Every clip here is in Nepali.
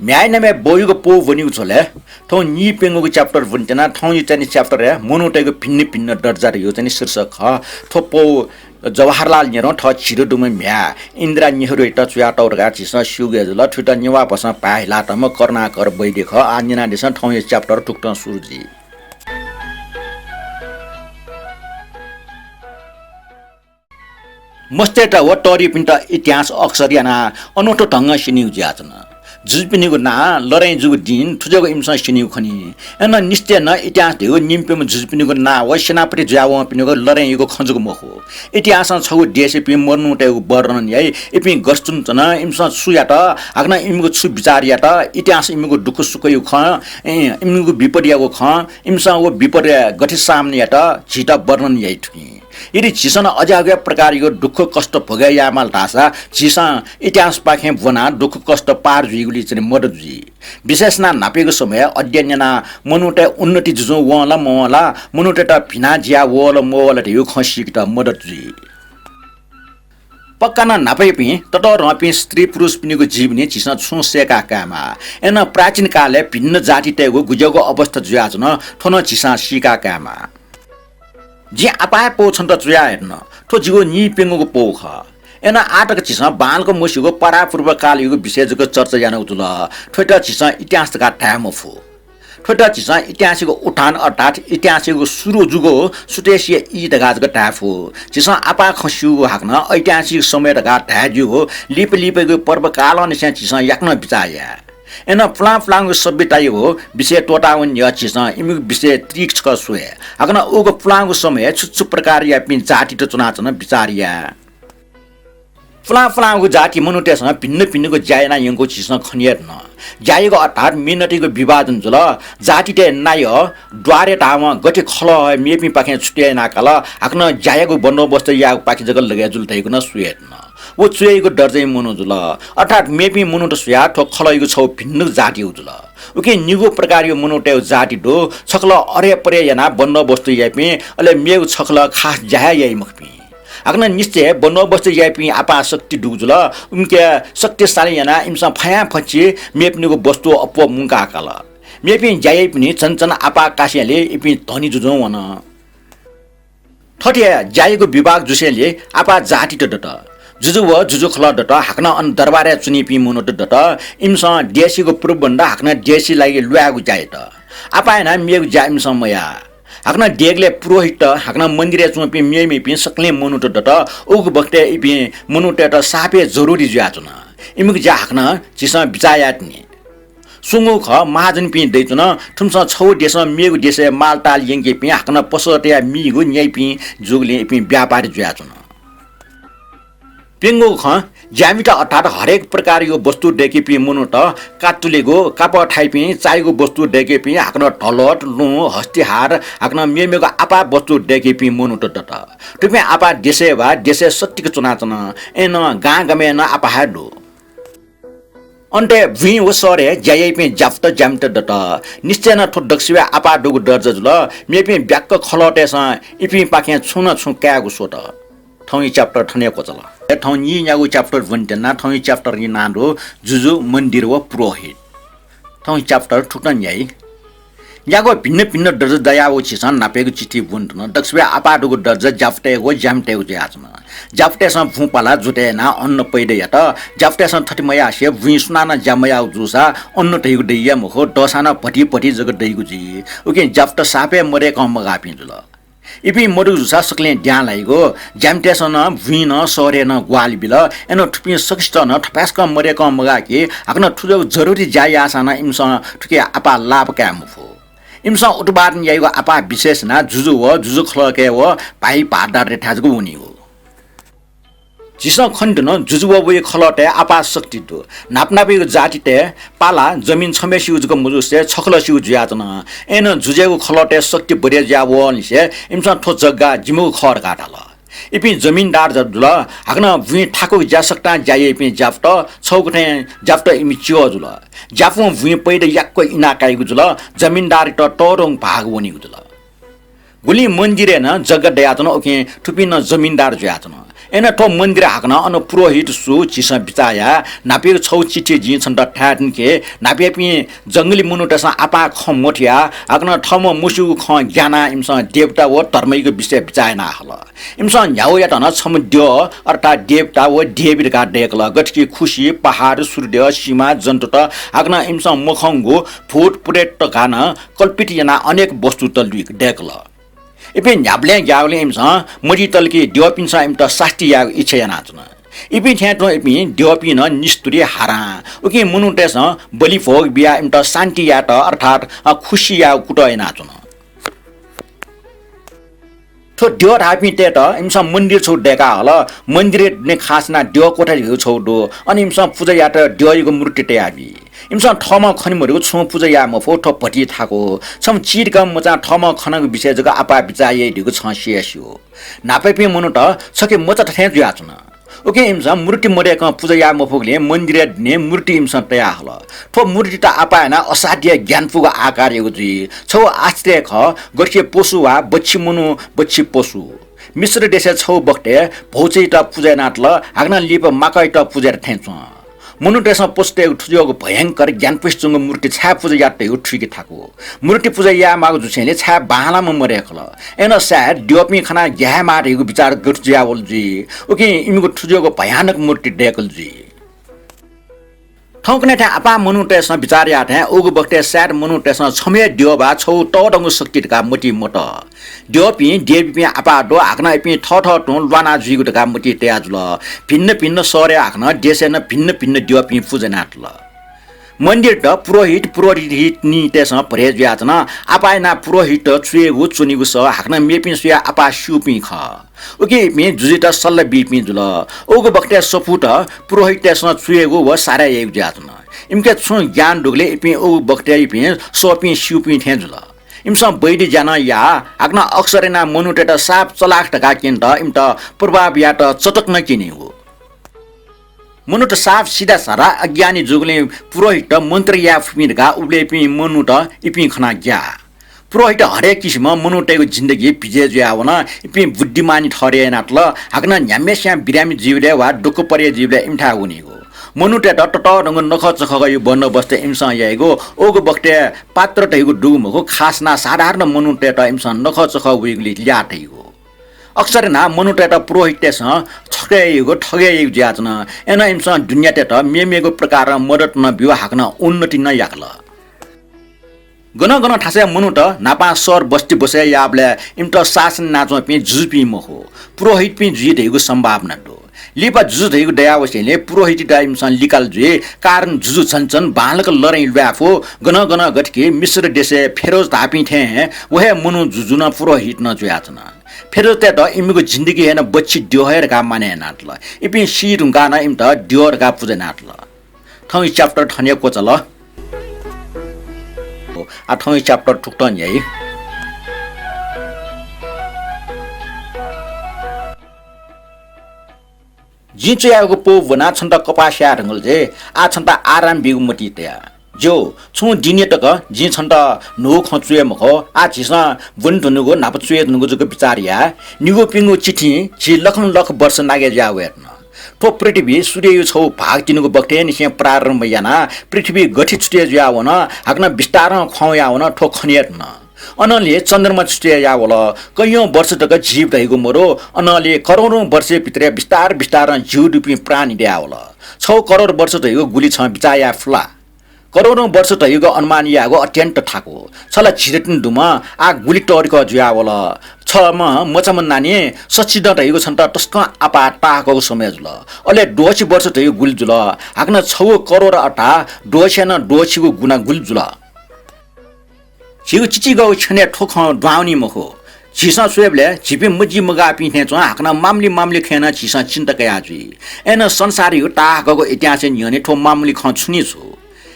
म्याइ नमे बोयुको पो बनिको छोले थौ नि पेंगोको च्याप्टर भन्टेना थौ यो चाहिँ च्याप्टर या मोनोटेको भिन्न भिन्न दर्जा र यो चाहिँ शीर्षक ख थोपो जवाहरलाल नेहरू ठ छिरो दुमे म्या इन्दिरा नेहरू इट चुयाटौरगा छिस सुगे जुल ठुट नेवा पस पाइला तम कर्नाकर बैदे ख आन्जना देश थौ यो च्याप्टर टुक्ट सुरुजी मस्तेटा व टरी पिन्ट इतिहास अक्षर याना अनौठो ढंग सिनिउ ज्याचन जुपिनीको ना लडाई जुगो दिन ठुजेको इमसा सिनिउ खनी एन निश्चय न इतिहास देउ निम्पेम जुपिनीको ना व सेनापति ज्याव पिनीको लडाईको खंजुको मखो इतिहास छगु देशपि मर्नु टेको वर्णन याइ इपि गस्तुन तना इमसा सुयाट आग्ना इमको छु विचार याट इतिहास इमको दुख सुखयु ख इमको विपर्यको ख इमसा वो विपर्य गठि सामने याट झिटा वर्णन याइ ठुकी यदि झिसन अजाग्य प्रकारको दुःख कष्ट भोगायामाल ढासा झिसा इतिहास पाखे बना दुःख कष्ट पार जुइगुली चाहिँ मदत जुइ विशेषना नापेको समय अध्ययनना मनुटे उन्नति जुजु वला मवला मनुटेटा भिना ज्या वला मवला यो खसिक त मदत जुइ पक्काना नापैपि तट रपि स्त्री पुरुष पिनीको जीवनी झिसा छुसेका कामा एन प्राचीन कालले भिन्न जाति टेगो गुजको अवस्था जुयाजन ठोन झिसा सिका कामा जे अपाय पो छन् त चुया हेर्न ठो जिगो नि पेंगोको पो ख एना आटक छिसा बालको मोसीको परापूर्व कालको विषयको चर्चा जान उतुल ठोटा छिसा इतिहासका टाइम अफ ठोटा छिसा इतिहासको उठान अर्थात इतिहासको सुरु जुगो सुटेसिया इ दगाजको टाइप हो छिसा अपा खसिउको हाक्न ऐतिहासिक समय दगा ढाजुगो लिप लिपको पर्व काल निसा छिसा याक्न बिचाया एन फ्लाङ सभ्यता हो विषय टोटावन या छिसा इमु विषय त्रिक्ष क सोए अगन ओगो फ्लाङको समय छुच्छु प्रकार या पिन जाति त चुनाचन विचारिया फ्लाङको जाति मनुटेसँग भिन्न भिन्नको जायना यंको छिसा खनियर न जायको अर्थात मिनटीको विभाजन जुल जाति ते नाय द्वारे टाम गटे खल मेपि पाखे छुटे नाकाल आक्न जायको बन्दोबस्त या पाखि जगल लगे जुल थैको न सुएट न वो चुएको दर्जै मनु जुल अर्थात मेपि मनुट सुया ठो खलैको छौ भिन्न जाति जुल उके निगो प्रकारको मनुटे जाति दो छखल अरे परे याना बन्दोबस्त यापि अले मेउ छखल खास जाय याइ मखपि आग्न निश्चय बन्दोबस्त यापि आपा शक्ति दुजुल उनके शक्तिशाली याना इमसा फया फछि मेपनिको वस्तु अप मुंका काल मेपि जाय पनि चनचन आपा कासियाले इपि धनी जुजौ वन ठटे जायको विभाग जुसेले आपा जाति त दत जुजु खल दत हाक्न अन दरबारे चुनिपि मुनोट दत इमसा देशीको पूर्वबन्दा हाक्न देशी लागि लुयागु जाय त आपायना मेगु जाइम समया हाक्न डेगले पुरोहित हाक्न मन्दिरे चुपि मेमि पि सकले मनुट दत उग बक्ते इपि मनुट त सापे जरुरी ज्याचन इमुक जा हाक्न चिसा बिचायातनी सुंगु ख महाजन पि दैचन ठुमसा छौ देश मेगु देश मालताल यंगे पि हाक्न पसोटे मिगु न्याय पि जुगले पि व्यापारी ज्याचन पेंगो ख ज्यामिटा अर्थात हरेक प्रकारको वस्तु डेकेपि मुनुट काटुलेगो काप ठाइपि चाइगो वस्तु डेकेपि हाक्न ढलट लु हस्तिहार हाक्न मेमेगो आपा वस्तु डेकेपि मुनुट दत टुपे आपा देशे वा देशे सत्तिको चुनाचन एन गा गमे न आपा हाडु अन्ते भुइ वसरे जायपि जाफ्त जामत दत निश्चय न ठो दक्षिवा आपा डुगु दर्ज जुल मेपि ब्याक्क खलटेस इपि पाखे छुन छु क्यागु सोट ठौई च्याप्टर ठनेको चल ठौ नि यागु च्याप्टर भन्टेना ठौ च्याप्टर नि नारो जुजु मन्दिर व पुरोहित ठौ च्याप्टर ठुटन याइ यागो भिन्न भिन्न दर्ज दयावो छिसन नापेको चिठी बुन्टन दक्षिवा आपाडुगु दर्ज जाफ्टेगो जामटेगु ज्याचन जाफ्टेसन भुपाला जुटेना अन्न पैदे यात जाफ्टेसन थटिमया से भुइ सुनाना जामया जुसा अन्न दैगु दैया मखो दसाना पटी पटी जग दैगु जी ओके जाफ्ट सापे मरे कम गापिन जुल इपि मरु जुसा सकले ड्या लाइगो जामटेसन भुइन सरे न ग्वाल बिल एनो ठुपि सकिष्ट न ठपास्क मरे कम गाके आक्न ठुजो जरुरी जाय आसाना इमसा ठुके आपा लाभ कामफो इमसा उठबान याइगो आपा विशेष ना जुजु खलके व पाइ पाडा रेठाजगु उनी हो जिसा खण्डन जुजुबवे खलटे आपा शक्ति दो नापनापेको जातिते पाला जमिन छमेसी उजको मुजुसे छखलसी उज्यातन एन जुजेको खलटे शक्ति बढे ज्यावो निसे इमसा ठो जग्गा जिमु खर काटाल इपि जमिनदार जदुल हाक्न भुइ ठाको ज्या सक्ता जाय इपि जाफ्ट छौकठे जाफ्ट इमि चियो जुल जाफु भुइ पैद याक्को इना काइगु जुल जमिनदार त टोरङ भाग वनि जुल गुली मंदिरे न जग्गा दयातन ओके ठुपी न जमीनदार जुयातन एना ठो मंदिर हाकन अन पुरोहित सु चिस बिचाया नापे छौ चिचे जी छन त ठाटन के नापे पि जंगली मुनुटस आपा ख मोठिया हाकन ठम मुसु ख ज्ञाना इमस देवता व धर्मैको विषय बिचायना हल इमस न्याउ या तन छम द्यो अर्थात देवता व देवी का डेकल गठकी खुशी पहाड सूर्य सीमा जन्तु त हाकन इमस मखंगो फुट पुरेट गान कल्पित जना अनेक वस्तु तलुक डेकल इपे न्याब्ले ग्याउले इमस मजी तलकी दियोपिन सा इम त साष्टी या इच्छा नाचन इपे ठ्याटो इपे दियोपिन निस्तुरी हारा ओके मुनुटेस बलि भोग बिया इम त शान्ति या त अर्थात खुशी या कुटय नाचन तो दियो थापी ते त इमस मन्दिर छौ डेका हल मन्दिर ने खासना दियो कोठा छौ दो अनि इमस पूजा या त दियोको मूर्ति ते आबी इमस ठम खनिमहरु छु पूजा या म फोटो पटी थाको छम चिरका मचा ठम खनको विषय जगा आपा बिचाए दिगो छ शेस्यो नापेपे मनु त सके मचा ठ्या जुया छन ओके इमस मूर्ति मरेका पूजा या मफोगले मन्दिर ने मूर्ति इमस तया हल ठो मूर्ति त आपा ना असाध्य ज्ञानपुको आकार यो जी छौ आश्चर्य ख गठे पशु वा बच्ची मनु बच्ची पशु मिश्र देश छौ बक्टे भौचै त पूजा नाटल हाग्न लिप माकै त पूजा ठेन्छ मनुटेसमा पोस्टे ठुजोको भयंकर ज्ञानपुष्टुङ मूर्ति छा पूजा याटे उठिके थाको मूर्ति पूजा या मागो जुसेले छा बाहलामा मरेखल एन सायद दियोपी खना ग्या मारेको विचार गठज्यावल जी ओके इमको ठुजोको भयानक मूर्ति डेकल जी ठौकने ठा आपा मनुटेसमा विचार या ठा ओगो बक्टे सायद मनुटेसमा छमे दियोबा छौ तडंग शक्तिका मोटी मोट दियोपी देवी आपा दो हाक्न पि ठ टो लवाना जुइगो का मोटी त्याजुल भिन्न भिन्न सरे हाक्न देशेन भिन्न भिन्न दियोपी पूजनाटल मन्दिर त पुरोहित नि तेस भरेज याचन आपा ना पुरोहित चुएगो चुनिगो स हाक्न मेपि सुया आपा सुपि ख ओके मे जुजित सल्ल बिपि जुल ओगो बक्टे सपुट पुरोहित तेस चुएगो व सारा एक याचन इमके छु ज्ञान डुगले इपि ओगो बक्टे इपि सोपि सुपि थे जुल इमस बैडी जान या हाक्न अक्सरेना मनुटेट साप चलाक टका किन्त इमत प्रभाव या त चटक न किने हो मनुट साफ सीधा सारा अज्ञानी जुगले पुरोहित मन्त्र या फिरका उले पि मनुट इपि खना ग्या पुरोहित हरेक किसिम मनुटेको जिन्दगी पिजे ज्यावन इपि बुद्धिमानी ठरे नाटल हाक्न न्यामेस्या बिरामी जीवले वा दुख परे जीवले इमठा हुनेको मनुटे टट रंग नख चख यो बन्न बस्ते इमस याइगो ओगो बक्टे पात्र टैगो डुमको खासना साधारण मनुटे त इमस नख चख विगली ल्याटैगो अक्सर ना मनुटे त पुरोहितस छकेगो ठगेगो ज्याचन एना इमस दुनिया ते त मेमेगो प्रकार मदत न बिवा हाक्न उन्नति न याकल गन गन ठासे मनुट नापा सर बस्ती बसे याबले इमट शासन नाचो पि जुपि महो पुरोहित पि जुइदेगो सम्भावना दो लिपा जुजु धैगो दयावसेले पुरोहित टाइमसन लिकाल जुए कारण जुजु छन्छन बालक लरै ल्याफो गन गन गटके मिश्र देशे फेरोज धापि थे वहे मनु जुजुना पुरोहित न जुयाचन फेरोज ते त इमीको जिन्दगी हेन बच्ची दियोहर का माने नाटल इपि सिरुङका न इम त दियोर का पूजा नाटल थौ च्याप्टर ठने कोचल आ थौ च्याप्टर ठुक्टन यही जिचयाको पो वना छन्त कपास्या ढंगल जे आ छन्त आराम बिगु मटी त्या जो छु दिने तक जि छन्त नो खचुए मख आ झिस वन धनुगो नाप चुए धनुगो जको विचारिया निगो पिंगो चिठी जि लखन लख वर्ष नागे जावेन तो पृथ्वी सूर्य छौ भाग तिनुको बक्टे निसे प्रारम्भ याना पृथ्वी गठित छुटे जावन हाक्न विस्तार खौ यावन ठो खनियत न अनले चन्द्रमा छुटे यावल कयौं वर्ष तक जीव रहेको मरो अनले करोडौं वर्ष भित्र विस्तार विस्तार जीव रूपी प्राणी ल्यावल 6 करोड वर्ष तको गुली छ बिचाया फ्ला करोडौं वर्ष तको अनुमान यागो अत्यन्त ठाको छला छिरटिन दुमा आ गुली टर्को जुयावल छमा मचमन नानी सच्चिद रहेको छन् त टस्क आपा टाको समय जुल अले 200 वर्ष तको गुल जुल हाक्न 6 करोड अटा 200 न 200 को गुना गुल जुल छिउ चिची गौ छने ठोख ड्वाउनी मखो छिसा सुएबले छिपे मजी मगा पिथे छ हाक्न मामली खेना छिसा चिन्ता कया जुइ एन संसारी हो टाको इतिहास न्यने ठो मामली ख छुनी छु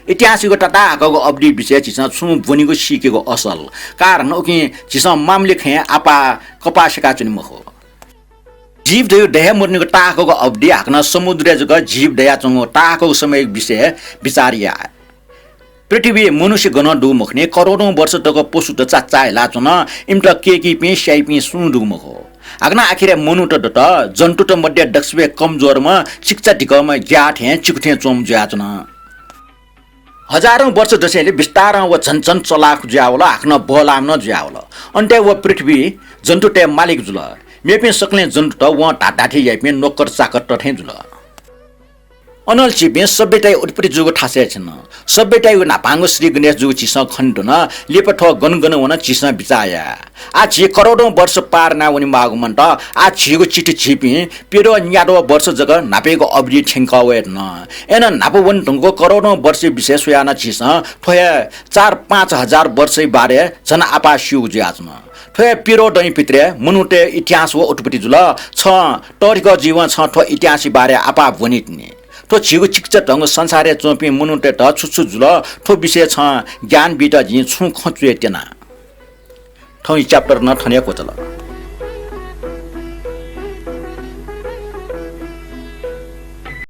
इतिहासको टाटाको अवधि विषय छिसा छु बनिको सिकेको असल कारण ओके छिसा मामली खे आपा कपासका चुनि मखो जीव दय देह मर्नेको टाको अवधि हाक्न समुद्र जग जीव दया चंगो टाको समय विषय विचारिया पृथ्वी मनुष्य गण डु मुखने करोडौं वर्ष तक पशु त चाचाय लाचन इमट केकी पि स्याइ पि सुन डु मुख आगना आखिर मनु त जन्तु त मध्ये दक्षवे कमजोरमा चिक्चा टिकमा ज्याठे चिकठे चोम ज्याचन हजारौं वर्ष जसैले विस्तार व झन्झन चलाख ज्यावला आख्न बलाम न ज्यावला अन्त्य व पृथ्वी जन्तु ते मालिक जुल मेपे सक्ने जन्तु त व ढाढाठी याइपे नोकर चाकर टठे जुल अनल चिपे सभ्यता उत्पत्ति जुगो ठासे छन सभ्यता नापाङ्गो श्री गणेश जुगो चिस खण्डन लेप ठ गनगन वन चिस बिचाया आ छि करोडौं वर्ष पार ना उनी मागमन त आ छिगो चिटी छिपि पेरो न्याडो वर्ष जग नापेको अवधि ठेंकावे न एन नापवन ढंगको करोडौं वर्ष विशेष याना चिस ठोया 4-5 हजार वर्ष बारे जन आपा शिउ ज्याचन ठोया पिरो दई पित्रे मनुटे इतिहास व उत्पत्ति जुल छ टरिको जीवन छ ठो इतिहास बारे आपा वनितने ठो छिगु चिक्च ढंग संसारे चोपी मुनुटे त छुछु जुल ठो विषय छ ज्ञान बिटा जि छु खचुए तेना ठौ च्याप्टर न ठने कोचल